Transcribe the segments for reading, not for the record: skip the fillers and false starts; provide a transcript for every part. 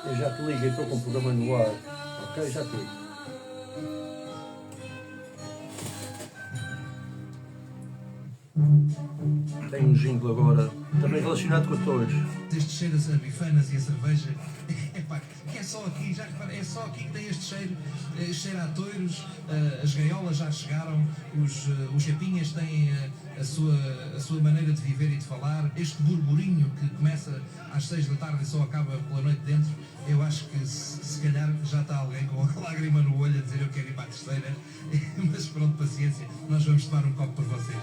Eu já te ligo, estou com o programa no ar. Ok, já te ligo. Tem um jingle agora, também relacionado com a Torres. Este cheiro a bifanas e a cerveja, epá, que é só aqui, já reparei, é só aqui que tem este cheiro, cheiro a toiros, as gaiolas já chegaram, os chapinhas têm a sua maneira de viver e de falar, este burburinho que começa às 6 da tarde e só acaba pela noite dentro, eu acho que se calhar já está alguém com a lágrima no olho a dizer eu quero ir para a terceira, mas pronto, paciência, nós vamos tomar um copo por vocês.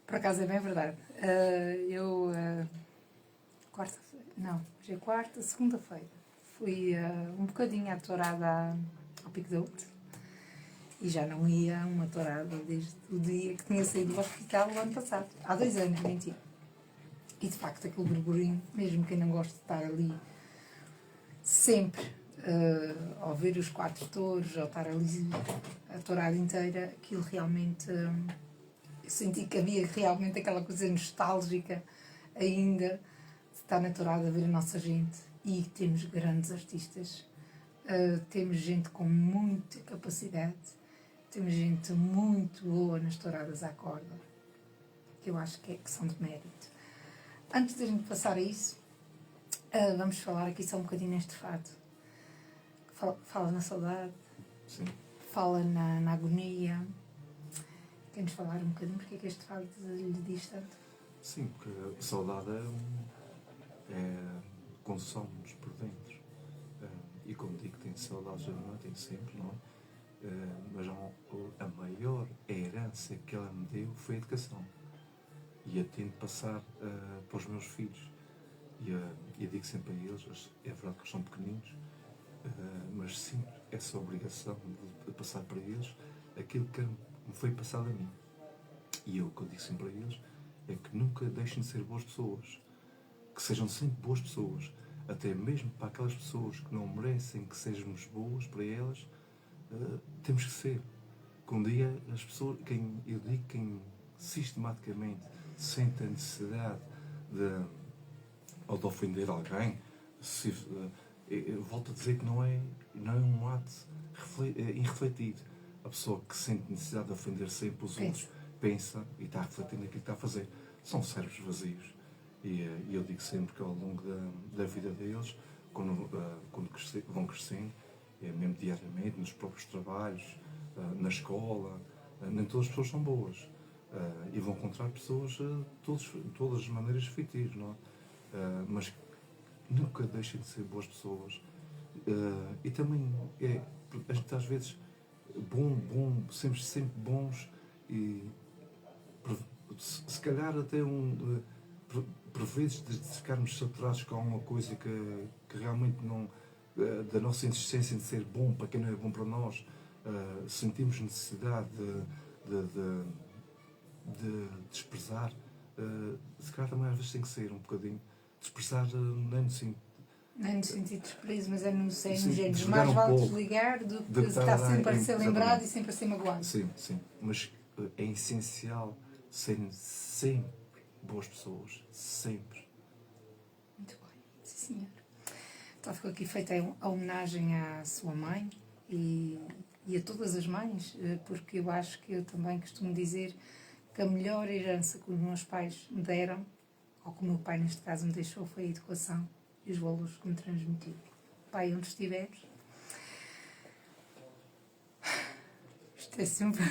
Por acaso é bem verdade. Hoje é quarta, segunda-feira, fui um bocadinho à tourada ao Pico da Ute e já não ia a uma tourada desde o dia que tinha saído do hospital o ano passado, há 2 anos, mentira. E de facto aquele burburinho, mesmo quem não gosta de estar ali sempre a ouvir os 4 touros, ou estar ali a tourada inteira, aquilo realmente... eu senti que havia realmente aquela coisa nostálgica ainda de estar na tourada a ver a nossa gente. E temos grandes artistas, temos gente com muita capacidade, temos gente muito boa nas touradas à corda, que eu acho que são de mérito. Antes de a gente passar a isso, vamos falar aqui só um bocadinho neste fado. Fala na saudade, Sim. fala na agonia. Queres falar um bocadinho porque é que este fado lhe diz tanto? Sim, porque a saudade consome-nos por dentro. E como digo, tenho saudades da minha mãe, tenho sempre, não é? Mas a maior herança que ela me deu foi a educação. E a tento passar para os meus filhos. E eu digo sempre a eles, é verdade que eles são pequeninos, mas sinto essa obrigação de passar para eles aquilo que me foi passado a mim. E o que eu digo sempre a eles é que nunca deixem de ser boas pessoas, que sejam sempre boas pessoas, até mesmo para aquelas pessoas que não merecem que sejamos boas para elas, temos que ser. Que um dia as pessoas, quem sistematicamente sente a necessidade de ofender alguém, eu volto a dizer que não é um ato irrefletido. A pessoa que sente necessidade de ofender sempre os outros pensa e está refletindo aquilo que está a fazer. São cérebros vazios. E eu digo sempre que ao longo da vida deles, quando vão crescendo, mesmo diariamente, nos próprios trabalhos, na escola, nem todas as pessoas são boas. E vão encontrar pessoas de todas as maneiras fictícias, não é? Mas nunca deixem de ser boas pessoas. E também a gente às vezes sempre bons e se calhar até por vezes de ficarmos saturados com alguma coisa que realmente não, da nossa insistência de ser bom para quem não é bom para nós, sentimos necessidade de desprezar, se calhar também às vezes tem que ser um bocadinho desprezar, nem no sentido. Não é no sentido de desprezo, mas é no género. Desligar Mais um vale pouco, desligar do que de estar sempre a ser exatamente. lembrado e sempre a ser magoado. Sim, mas é essencial serem sempre boas pessoas, sempre. Muito bem, sim senhor. Então ficou aqui feita a homenagem à sua mãe e a todas as mães, porque eu acho que eu também costumo dizer que a melhor herança que os meus pais me deram, ou que o meu pai neste caso me deixou, foi a educação e os valores que me transmitiu. Pai, onde estiveres, isto é sempre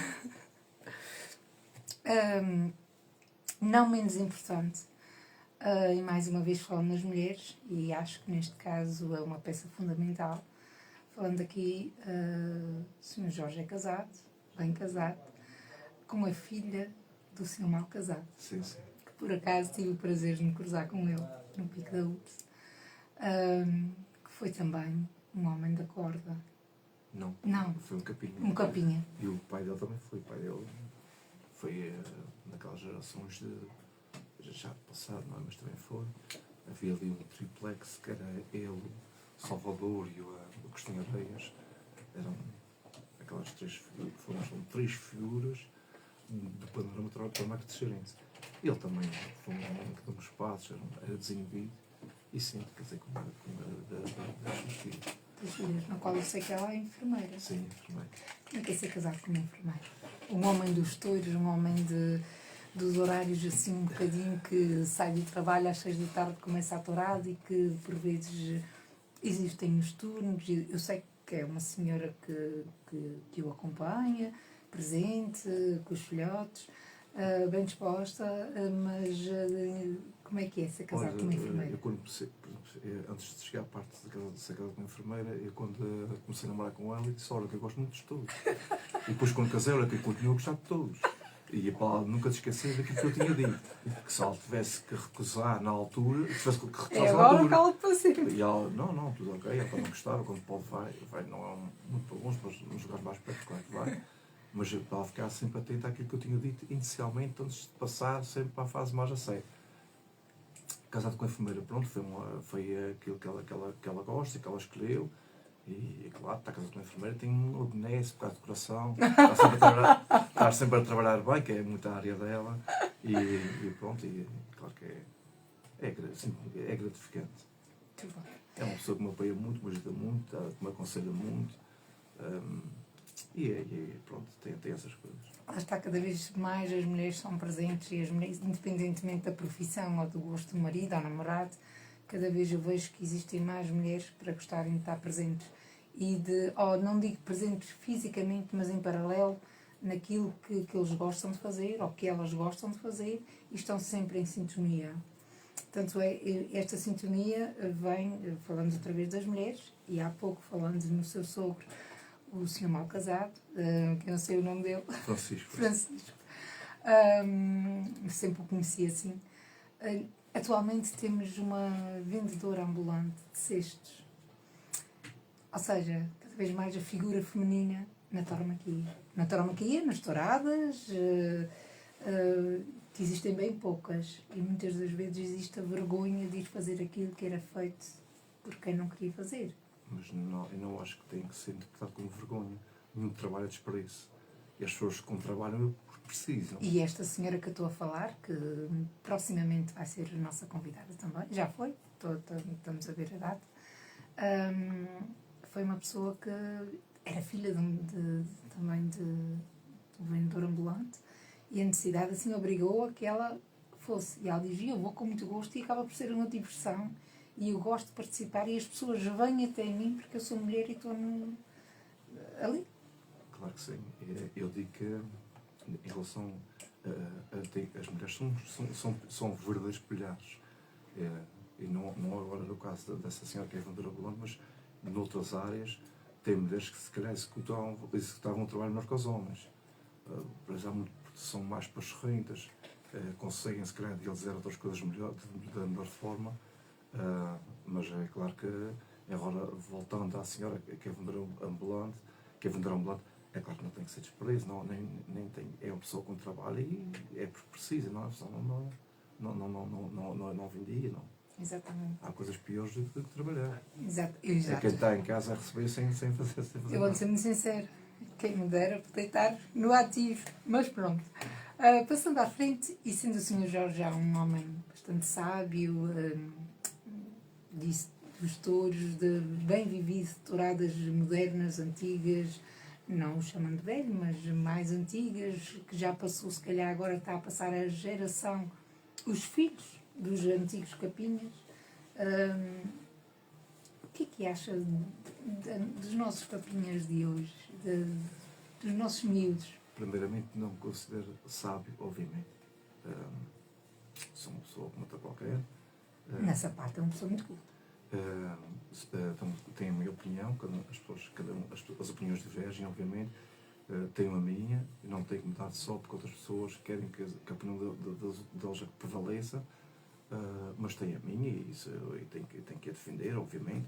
não menos importante, e mais uma vez falando nas mulheres, e acho que neste caso é uma peça fundamental. Falando aqui, o Sr. Jorge é casado, bem casado, com a filha do Sr. Mal Casado. Sim. Que por acaso tive o prazer de me cruzar com ele no Pico da Ute, que foi também um homem da corda. Não. Foi um capinha. Um capinha. E o pai dele também foi. O pai dele foi naquelas gerações já passado, não é? Mas também foi. Havia ali um triplex que era ele, Salvador e o Agostinho Areias. Eram aquelas três figuras do panorama para a marca de Xerente. Ele também foi um homem que deu uns passos, era desinibido e sempre casei com uma das suas filhas. Das filhas, na qual eu sei que ela é enfermeira. Sim, enfermeira. Não quer ser casado com uma enfermeira. Um homem dos touros, um homem dos horários assim um bocadinho que sai do trabalho às 6 da tarde, começa a tourada e que por vezes existem os turnos. Eu sei que é uma senhora que o acompanha, presente, com os filhotes, bem disposta, mas como é que é ser casado Olha, com uma enfermeira? eu quando comecei, por exemplo, antes de chegar à parte de ser casado com uma enfermeira, eu quando comecei a namorar com ela, disse, olha, que eu gosto muito de todos. E depois quando casei, olha, que eu continuo a gostar de todos. E para ela nunca se esquecer daquilo que eu tinha dito. Que se ela tivesse que recusar na altura, tivesse que recusar na Agora altura. cala-te para sempre. E ela, não, tudo ok, ela não gostava, quando pode vai, não é muito para longe, mas nos lugares mais perto, claro que vai. Mas para ela ficar sempre atenta àquilo que eu tinha dito inicialmente, antes de passar sempre para a fase mais a sério. Casado com a enfermeira, pronto, foi aquilo que ela gosta, que ela escolheu. E claro, está casado com a enfermeira, tem um benesse, um bocado de coração, está sempre a trabalhar bem, que é muito a área dela. E pronto, e claro que é gratificante. Muito bom. É uma pessoa que me apoia muito, me ajuda muito, que me aconselha muito. E pronto, tem essas coisas. Lá está, cada vez mais as mulheres são presentes e as mulheres, independentemente da profissão ou do gosto do marido ou namorado, cada vez eu vejo que existem mais mulheres para gostarem de estar presentes e não digo presentes fisicamente, mas em paralelo naquilo que eles gostam de fazer ou que elas gostam de fazer e estão sempre em sintonia. Portanto, esta sintonia vem, falando outra vez das mulheres, e há pouco falando no seu sogro, o senhor mal casado, que eu não sei o nome dele. Francisco. Sempre o conheci assim. Atualmente temos uma vendedora ambulante de cestos. Ou seja, cada vez mais a figura feminina na tauromaquia. Na tauromaquia, nas touradas, que existem bem poucas. E muitas das vezes existe a vergonha de ir fazer aquilo que era feito por quem não queria fazer. Mas eu não acho que tem que ser interpretado como vergonha. Nenhum trabalho é desperdício. E as pessoas que trabalham é porque precisam. E esta senhora que eu estou a falar, que proximamente vai ser a nossa convidada também, já foi, estamos a ver a data, foi uma pessoa que era filha também de um vendedor ambulante e a necessidade assim obrigou a que ela fosse. E ela dizia, eu vou com muito gosto e acaba por ser uma diversão e eu gosto de participar e as pessoas vêm até mim porque eu sou mulher e estou ali. Claro que sim. Eu digo que em relação as mulheres são verdadeiros pilares. E não agora no caso dessa senhora que é vendedora ambulante, mas noutras áreas tem mulheres que se calhar executavam um trabalho melhor que os homens. Por exemplo, são mais pachorrentas, conseguem se calhar realizar outras coisas da melhor forma, mas é claro que agora voltando à senhora que é vendedora ambulante, é claro que não tem que ser desprezo, nem tem, é uma pessoa com trabalho e é porque precisa, não é? Não vendia, não. Exatamente. Há coisas piores do que trabalhar. Exato. É quem está em casa a receber sem fazer Eu vou ser muito sincero, quem me dera por deitar no ativo, mas pronto. Passando à frente, e sendo o Sr. Jorge já um homem bastante sábio, disse dos touros, de bem vivido, touradas modernas, antigas, não o chamando de velho, mas mais antigas, que já passou, se calhar agora está a passar a geração, os filhos dos antigos capinhas. O que acha dos nossos papinhas de hoje, dos nossos miúdos? Primeiramente, não me considero sábio, obviamente. Sou uma pessoa como outra qualquer. Nessa parte é uma pessoa muito culta. Tenho a minha opinião, as opiniões divergem, obviamente. Tenho a minha, e não tenho que mudar só porque outras pessoas querem que a opinião deles prevaleça, mas tenho a minha e isso eu tenho que a defender, obviamente.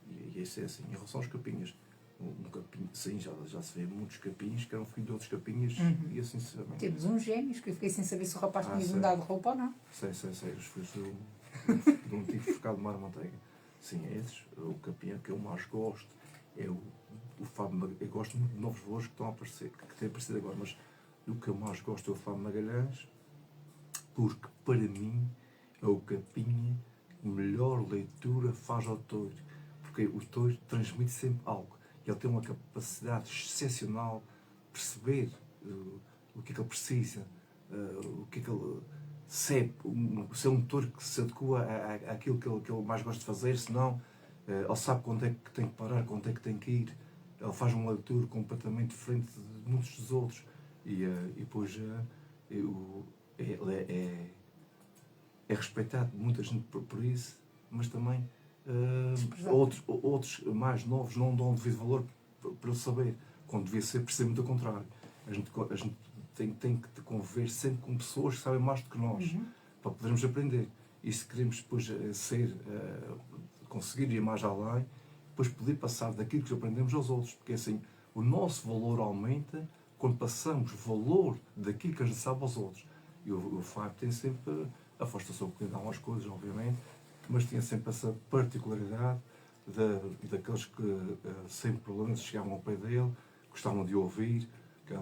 E isso é assim. Em relação aos capinhas, um capinho, sim, já se vê muitos capinhos que eram filhos de outros capinhos e assim sinceramente. Temos uns gêmeos que eu fiquei sem saber se o rapaz tinha mudado de roupa ou não. Sei, os filhos do antigo focado de mar manteiga. Sim, esses, o capinha que eu mais gosto é o Fábio. Eu gosto muito de novos voos que estão a aparecer, que têm aparecido agora, mas o que eu mais gosto é o Fábio Magalhães porque para mim é o Capinha que melhor leitura faz ao Touro, porque o Touro transmite sempre algo, ele tem uma capacidade excepcional de perceber o que é que ele precisa, o que é que ele sabe, se é um Touro que se adequa àquilo que ele mais gosta de fazer, se não, ele sabe quando é que tem que parar, quando é que tem que ir, ele faz uma leitura completamente diferente de muitos dos outros, e depois ele é respeitado por muita gente por isso, mas também outros mais novos não dão devido valor para ele saber, quando devia ser precisamente o contrário. A gente tem que conviver sempre com pessoas que sabem mais do que nós, para podermos aprender. E se queremos depois conseguir ir mais além, depois poder passar daquilo que aprendemos aos outros, porque assim, o nosso valor aumenta quando passamos valor daquilo que a gente sabe aos outros. E o Fábio tem sempre, afasta-se um bocadinho de algumas coisas, obviamente, mas tinha sempre essa particularidade daqueles que, sem problemas, chegavam ao pé dele, gostavam de ouvir, que é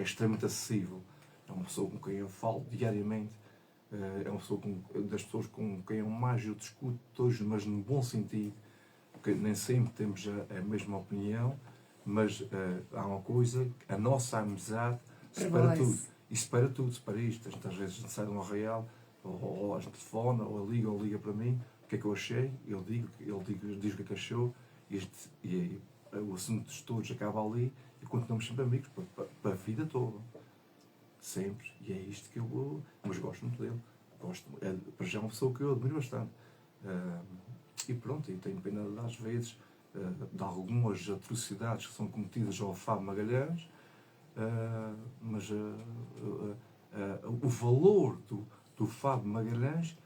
extremamente acessível. É uma pessoa com quem eu falo diariamente, é uma pessoa das pessoas com quem eu mais eu discuto todos, mas no bom sentido, porque nem sempre temos a mesma opinião, mas há uma coisa, a nossa amizade separa tudo. E separa tudo, separa isto. Às vezes a gente sai de um arraial, ou a gente telefona, ou liga para mim, o que é que eu achei, ele diz o que é que achou, e o assunto de todos acaba ali, e continuamos sempre amigos, para a vida toda. Sempre. E é isto que eu... Mas gosto muito dele. Para já é uma pessoa que eu admiro bastante. E pronto, e tenho pena às vezes de algumas atrocidades que são cometidas ao Fábio Magalhães, mas o valor do Fábio Magalhães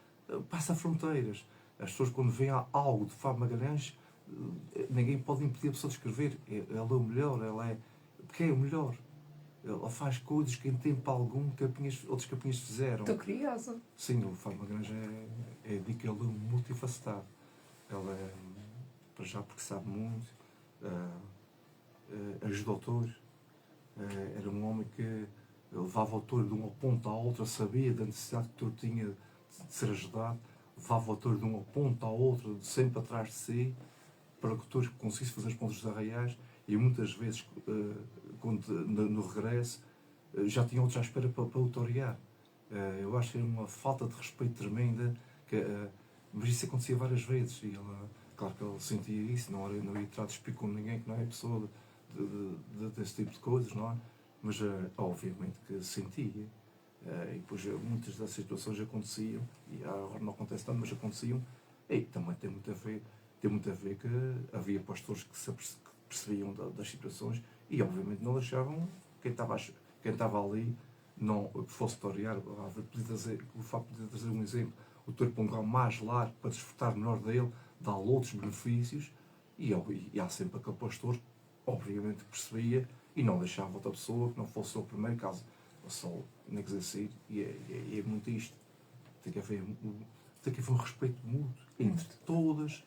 passa fronteiras. As pessoas, quando veem algo de Fábio Magalhães, ninguém pode impedir a pessoa de escrever. Ele é o melhor, porque é o melhor. Ele faz coisas que em tempo algum outros capinhas fizeram. Estou curiosa. Sim, o Fábio Magalhães digo que ele é multifacetado. Ele é, para já, porque sabe muito, ajuda o Touro. Era um homem que levava o Touro de um ponto ao outro, sabia da necessidade que o Touro tinha de ser ajudado, levava o Touro de um ponto ao outro, sempre atrás de si, para que o Touro conseguisse fazer os pontos dos arraiais, e muitas vezes, no regresso, já tinha outros à espera para o torear. Eu acho que era uma falta de respeito tremenda, mas isso acontecia várias vezes, e claro que ele sentia isso, não ia tratar de explicar com ninguém, que não é pessoa desse tipo de coisas, não é? Mas obviamente que sentia, e depois muitas das situações aconteciam, e agora não acontece tanto, mas aconteciam, e também tem muito a ver que havia pastores que percebiam das situações, e obviamente não deixavam quem estava ali não fosse torear. O Fábio podia trazer um exemplo, o Touro para um lugar mais largo, para desfrutar melhor dele, dar outros benefícios, e há sempre aquele pastor, obviamente, que percebia e não deixava outra pessoa que não fosse o primeiro caso. Só nem que dizer, e é muito isto. Tem que haver um respeito mútuo entre todos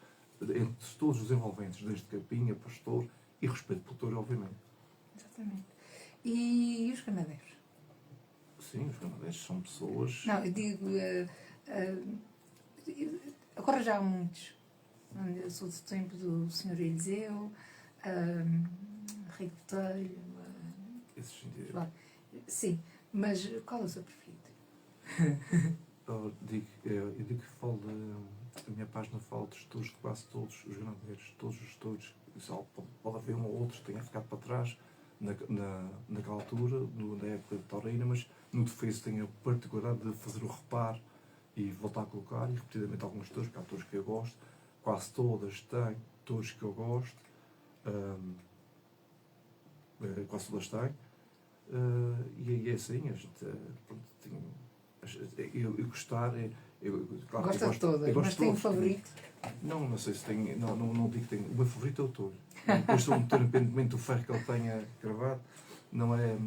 os envolventes, desde capinha, pastor e respeito pelo Touro, obviamente. Exatamente. E os ganadeiros? Sim, os ganadeiros são pessoas... Não, eu digo... agora já há muitos. Eu sou do tempo do Sr. Eliseu, Rei Botelho... sim, mas qual é o seu preferido? Eu digo que falo a minha página fala dos touros de quase todos os ganadeiros, todos os touros. Pode haver um ou outro que tenha ficado para trás naquela altura, na época de taurina, mas no defeso tenho a particularidade de fazer o reparo e voltar a colocar, e repetidamente alguns touros, porque há touros que eu gosto, quase todas têm touros que eu gosto, quase todas têm, e é assim, a gente, eu gostar, claro, gosta de todas, mas tem um favorito? Não sei se tem, não digo que tenho. O meu favorito é o Touro. Depois sou um Touro, independentemente do ferro que ele tenha gravado, não é.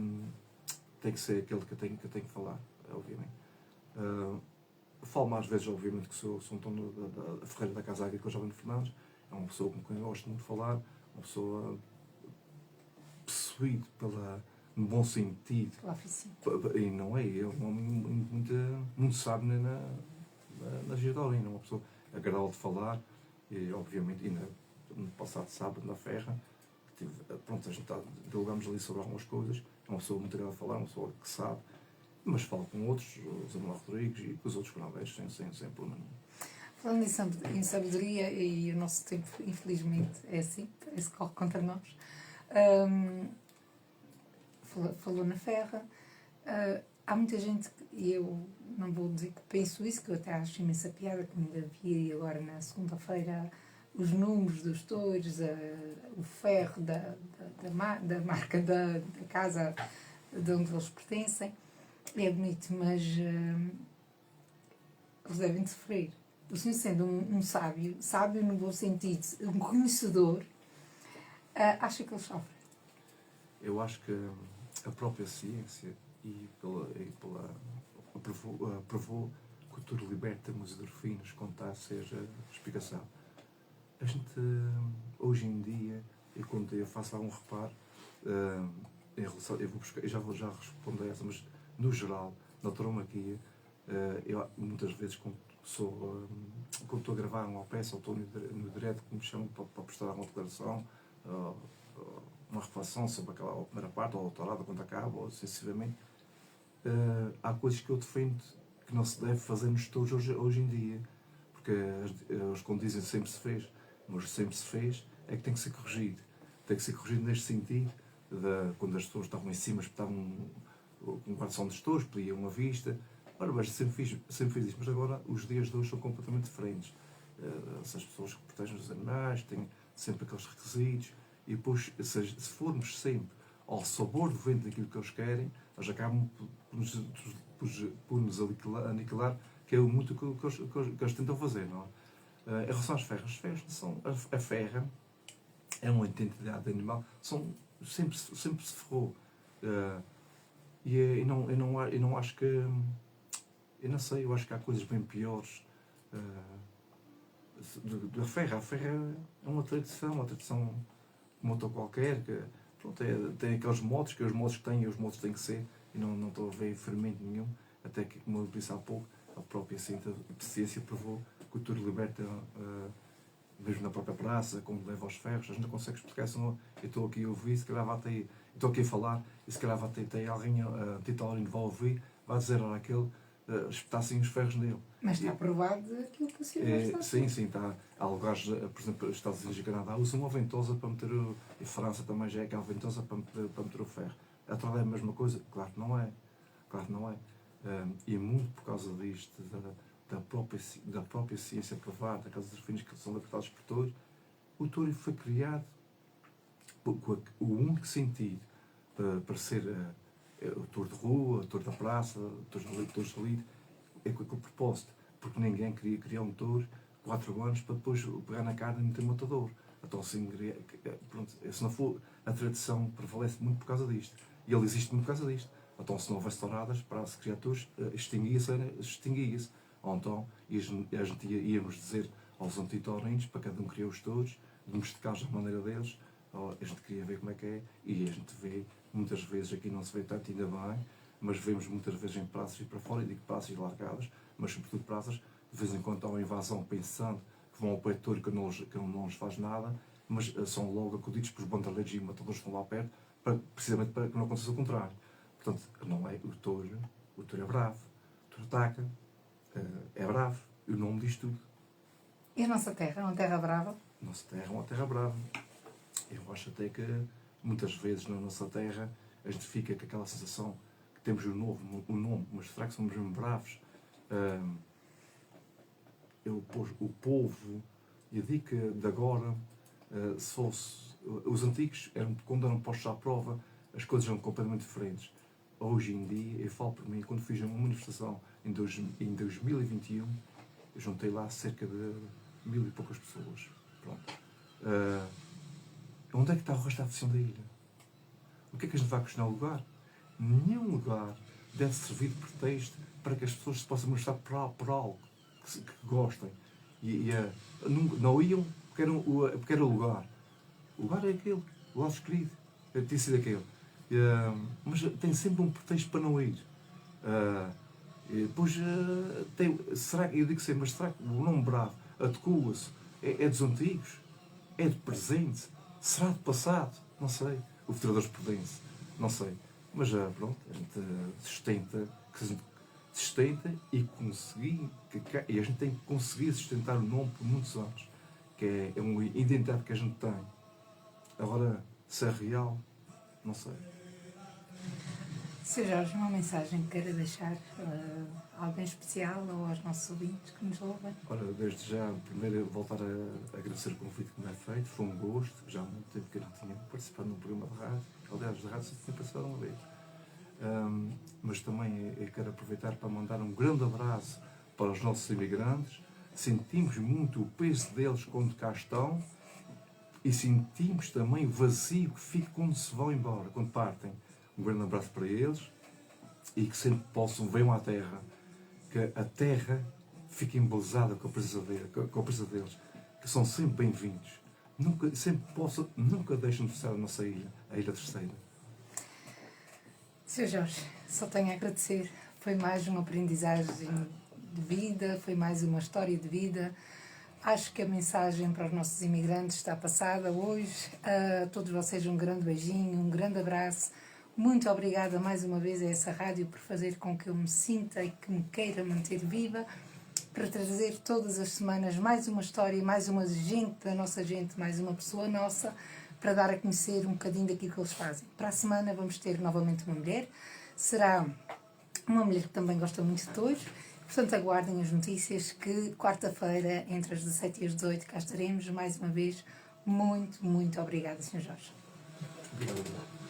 Tem que ser aquele que eu tenho que falar, obviamente. Falo mais vezes, obviamente, que sou um dono da Ferreira da Casa Agrícola Jovem Fernandes. É uma pessoa com quem eu gosto muito de falar, uma pessoa possuída no bom sentido. La oficina. E não é, é um homem muito sábio na giratória, não é uma pessoa agradável de falar, e obviamente, ainda no passado sábado, na Ferra, pronto, a gente dialogamos ali sobre algumas coisas, é uma pessoa muito agradável de falar, uma pessoa que sabe, mas fala com outros, o Zé Manuel Rodrigues e com os outros grandes, sem problema nenhum. Falando em sabedoria, e o nosso tempo, infelizmente, é assim, parece que corre contra nós. Falou na Ferra. Há muita gente, e eu não vou dizer que penso isso, que eu até acho imensa piada, que ainda vi agora na segunda-feira os números dos touros, o ferro da marca da casa de onde eles pertencem. É bonito, mas eles devem sofrer. O senhor sendo um sábio no bom sentido, um conhecedor, acha que eles sofrem? Eu acho que a própria ciência provou que o touro liberta as endorfinas quando está a ser explicação. A gente, hoje em dia, e quando eu faço algum reparo, em relação, eu já vou responder a essa, mas no geral, na tauromaquia, eu muitas vezes quando estou a gravar uma peça ou estou no direto que me chamam para prestar alguma declaração, uma reflexão sobre aquela primeira parte, ou a tourada quando acaba, ou sucessivamente, há coisas que eu defendo que não se deve fazer nos touros hoje em dia, porque eles quando dizem sempre se fez, mas sempre se fez, é que tem que ser corrigido. Tem que ser corrigido neste sentido, quando as pessoas estavam em cima, espetavam com guardação dos touros, pediam a vista. Ora, mas sempre fiz isso, mas agora os dias de hoje são completamente diferentes. Essas pessoas que protegem os animais têm sempre aqueles requisitos, e depois, se formos sempre ao sabor do vento daquilo que eles querem, eles acabam por nos aniquilar, que é muito o que eles tentam fazer, não é? Em relação às ferras são, a ferra é uma identidade animal, sempre se ferrou. E não acho que, eu não sei, eu acho que há coisas bem piores da ferra. A ferra é uma tradição como outra qualquer, que pronto, tem aqueles modos que os modos têm e os modos têm que ser, e não estou a ver ferimento nenhum, até que, como eu disse há pouco, a própria ciência provou que o touro liberta, mesmo na própria praça, como leva aos ferros. A gente não consegue explicar isso. Eu estou aqui a ouvir, se calhar vai ter, estou aqui a falar, e se calhar vai ter alguém titularino vai ouvir, vai dizer, olha, aquele espetassem os ferros nele. Mas está provado aquilo que o senhor está. Sim, está. Há lugares, por exemplo, os Estados Unidos e Canadá usam uma ventosa para meter e França também já é aquela ventosa para meter o ferro. A trava é a mesma coisa? Claro que não é. Claro que não é. E é muito por causa disto, da própria ciência provada, aqueles endorfinas que são libertados por touro. O touro foi criado com o único sentido para ser o touro de rua, o touro da praça, o touro de lide, é com aquele propósito, porque ninguém queria criar um touro 4 anos para depois pegar na carne e meter no matador. Então, assim, pronto, se não for, a tradição prevalece muito por causa disto, e ele existe muito por causa disto. Então, se não houvesse touradas para se criar touros, extinguia-se. Ou então, a gente íamos dizer aos antitaurinos, para cada um criar os touros, domesticá-los da maneira deles. A gente queria ver como é que é, e a gente vê, muitas vezes, aqui não se vê tanto, ainda bem, mas vemos muitas vezes em praças e para fora, e digo praças largadas, mas sobretudo praças, de vez em quando há uma invasão pensando que vão ao pé de touro que não lhes faz nada, mas são logo acudidos por bandaleiros e matadores que estão lá perto, precisamente para que não aconteça o contrário. Portanto, não é o touro é bravo, o touro ataca, é bravo, e o nome diz tudo. E a nossa terra é uma terra brava? A nossa terra é uma terra brava. Eu acho até que muitas vezes na nossa terra a gente fica com aquela sensação que temos o nome, mas será que somos mesmo bravos? O povo, e a dica de agora, se fosse, os antigos quando eram postos à prova, as coisas eram completamente diferentes. Hoje em dia, eu falo por mim, quando fiz uma manifestação em 2021, eu juntei lá cerca de 1000 e poucas pessoas. Pronto. Onde é que está o resto da afição da ilha? O que é que a gente vai questionar o lugar? Nenhum lugar deve servir de pretexto para que as pessoas se possam mostrar por algo que gostem. Não iam porque era o lugar. O lugar é aquele, o lado escolhido. Tinha sido aquele. Mas tem sempre um pretexto para não ir. E depois, será que, eu digo sempre, mas será que o nome Bravo adequa-se? É dos antigos? É do presente? Será do passado? Não sei. O Vereadores Prudente? Não sei. Mas pronto, a gente sustenta e a gente tem que conseguir sustentar o nome por muitos anos. Que é uma identidade que a gente tem. Agora, se é real, não sei. Sr. Jorge, uma mensagem que queira deixar a alguém especial ou aos nossos ouvintes que nos ouvem? Ora, desde já, primeiro voltar a agradecer o convite que me é feito, foi um gosto, já há muito tempo que eu não tinha participado num programa de rádio, aliás, de rádio só tinha participado uma vez. Mas também eu quero aproveitar para mandar um grande abraço para os nossos imigrantes, sentimos muito o peso deles quando cá estão e sentimos também o vazio que fica quando se vão embora, quando partem. Um grande abraço para eles e que sempre venham à terra, que a terra fique embelezada com a presença deles, que são sempre bem-vindos. Nunca deixem de visitar a nossa ilha, a Ilha Terceira. Sr. Jorge, só tenho a agradecer. Foi mais uma aprendizagem de vida, foi mais uma história de vida. Acho que a mensagem para os nossos imigrantes está passada hoje. A todos vocês um grande beijinho, um grande abraço. Muito obrigada mais uma vez a essa rádio por fazer com que eu me sinta e que me queira manter viva, para trazer todas as semanas mais uma história, mais uma gente da nossa gente, mais uma pessoa nossa, para dar a conhecer um bocadinho daquilo que eles fazem. Para a semana vamos ter novamente uma mulher. Será uma mulher que também gosta muito de touros. Portanto, aguardem as notícias que quarta-feira, entre as 17 e as 18, cá estaremos mais uma vez. Muito, muito obrigada, Sr. Jorge. Obrigado.